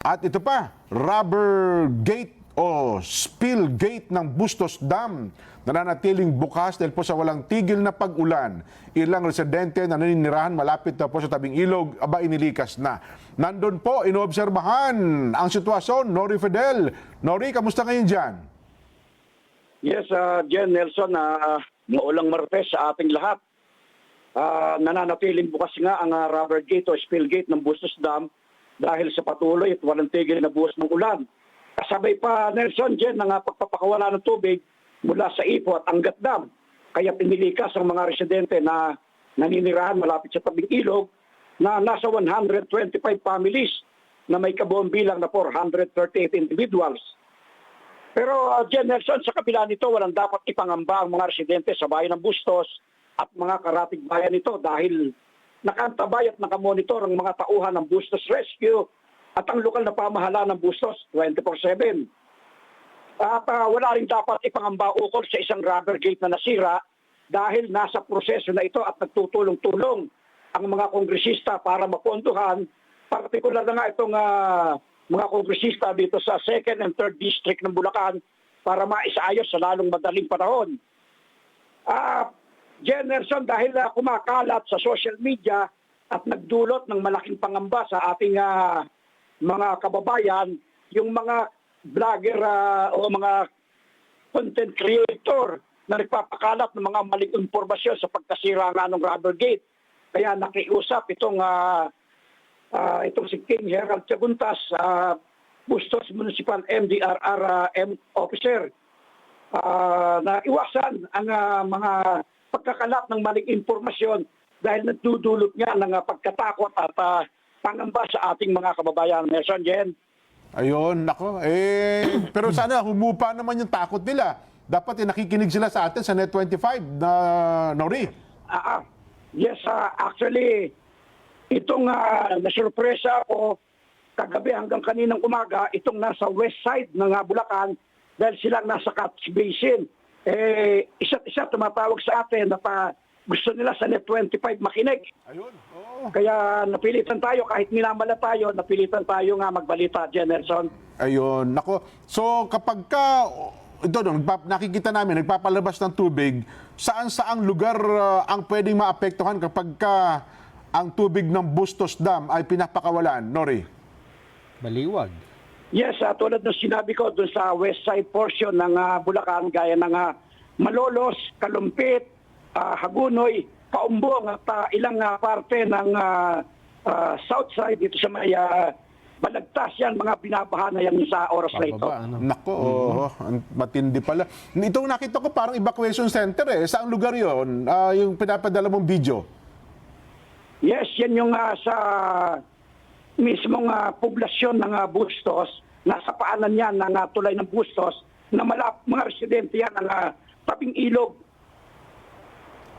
At ito pa, rubber gate o spill gate ng Bustos Dam nananatiling bukas dahil po sa walang tigil na pag-ulan. Ilang residente na naninirahan malapit na po sa tabing ilog, inilikas na. Nandun po, inoobserbahan ang sitwasyon. Nori Fidel. Nori, kamusta ngayon dyan? Yes, Jen Nelson, maulang Martes sa ating lahat. Nananatiling bukas nga ang rubber gate o spill gate ng Bustos Dam dahil sa patuloy at walang tigil na buhos ng ulan. Kasabay pa, Nelson, Jen, ng pagpapakawala ng tubig mula sa Ipo at Angat Dam. Kaya pinilikas ang mga residente na naninirahan malapit sa tabing ilog na nasa 125 families na may kabuong bilang na 438 individuals. Pero Jen Nelson, sa kabila nito, walang dapat ipangamba ang mga residente sa bayan ng Bustos at mga karatig bayan nito dahil nakantabay at nakamonitor ang mga tauhan ng Bustos Rescue at ang lokal na pamahalaan ng Bustos 24/7. At wala rin dapat ipangamba ukol sa isang rubber gate na nasira dahil nasa proseso na ito at nagtutulong-tulong ang mga kongresista para mapondohan, partikular na nga itong mga kongresista dito sa 2nd and 3rd District ng Bulacan para maisaayos sa lalong madaling panahon. Generation, dahil kumakalat sa social media at nagdulot ng malaking pangamba sa ating mga kababayan, yung mga vlogger o mga content creator na nagpapakalat ng mga maling impormasyon sa pagkasira nga ng rubber gate. Kaya nakiusap itong si King Herald Chaguntas, Bustos Municipal MDRRM officer, na iwasan ang mga pagkakalat ng maling impormasyon dahil nagdudulot nga ng pagkatakot at pangamba sa ating mga kababayan. Nelson, Jen. Ayun, nako. Pero sana humupa naman yung takot nila. Dapat nakikinig sila sa atin sa Net25 na Nori. Yes, actually, itong nasurpresa ako kagabi hanggang kaninang umaga, itong nasa west side ng Bulacan dahil silang nasa Catch Basin. Isa't isa tumatawag sa atin na gusto nila sa Net25 makinig. Ayun, oo. Kaya napilitan tayo, kahit minamala tayo, napilitan tayo nga magbalita, Jennerson. Ayun, nako. So kapag nakikita namin, nagpapalabas ng tubig, saan-saang lugar ang pwedeng maapektuhan kapag ang tubig ng Bustos Dam ay pinapakawalan, Nori? Baliwag. Yes, tulad ng sinabi ko doon sa west side portion ng Bulacan, gaya ng Malolos, Kalumpit, Hagunoy, Paumbong at ilang parte ng south side dito sa may Balagtas, yan, mga binabaha na yan sa oras na ito. Nako, matindi pala. Itong nakita ko parang evacuation center Saang lugar yon? Yung pinapadala mong video? Yes, yan yung sa mismong poblasyon ng Bustos, nasa paanan yan ng tulay ng Bustos, na mga residente yan ng tabing ilog.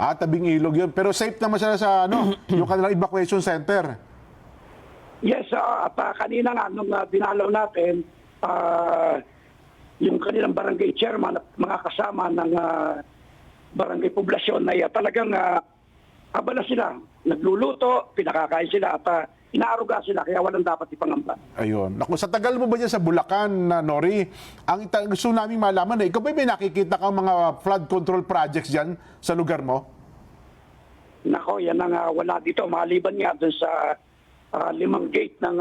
Tabing ilog yun. Pero safe naman sila sa yung kanilang evacuation center. Yes, at kanina nga, nung dinalaw natin, yung kanilang barangay chairman at mga kasama ng barangay poblasyon na talagang abala sila. Nagluluto, pinakakain sila at inaaruga sila, kaya walang dapat ipangamba. Ayun. Naku, sa tagal mo ba dyan sa Bulacan, Nori, ang gusto namin malaman ikaw ba may nakikita kang mga flood control projects dyan sa lugar mo? Nako, yan ang wala dito. Maliban nga dun sa 5 gate ng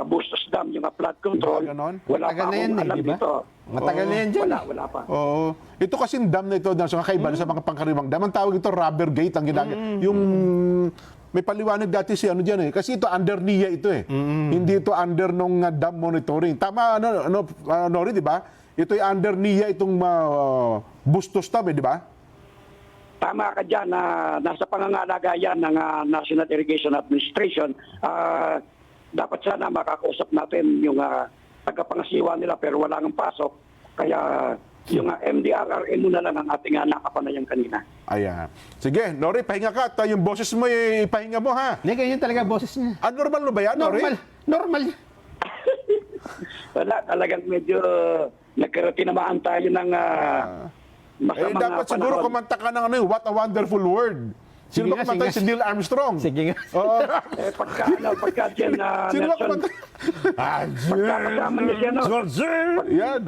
Bustos Dam, yung flood control. Wala pa akong alam dito. Matagal na yan dyan. Wala pa. Oo. Ito kasing dam na ito, so kakaiba sa mga pangkaribang dam. Ang tawag ito rubber gate ang ginagawa. Yung may paliwanag dati si dyan kasi ito under NIA ito Hindi ito under nung dam monitoring. Tama Nori, di ba? Ito ay under NIA itong Bustos Dam, di ba? Tama ka dyan, nasa pangangalaga yan ng National Irrigation Administration. Dapat sana makakausap natin yung tagapangasiwa nila pero wala nang pasok. Kaya yung MDRRM muna lang ang ating nakapanayang kanina. Ayan. Sige, Nori, pahinga ka. At yung boses mo, ipahinga mo, ha? Hindi, ganyan talaga boses niya. Normal mo ba yan, Nori? Normal. Wala, talagang medyo nagkaratinamaan tayo ng masamang dapat siguro kumanta ka ng What a Wonderful World. Sino Sige ba nga, kumatay? sige Si Neil Armstrong. Sige nga. Oo. Pagka dyan na Sino ba Nelson, kumatay? pagkakasama niyo siya, no? Yan.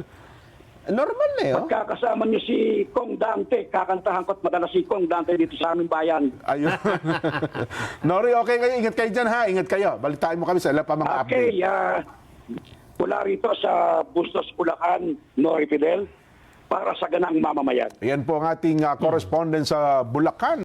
Normal na yun. Pagkakasama niyo si Kong Dante, kakantahan ko at madalas si Kong Dante dito sa aming bayan. Ayun. Nori, okay kayo. Ingat kayo dyan, ha? Ingat kayo. Balitaan mo kami sa ilang pa mga update. Okay, mula rito sa Bustos, Bulacan, Nori Fidel, para sa ganang mamamayan. Yan po ang ating correspondent sa Bulacan.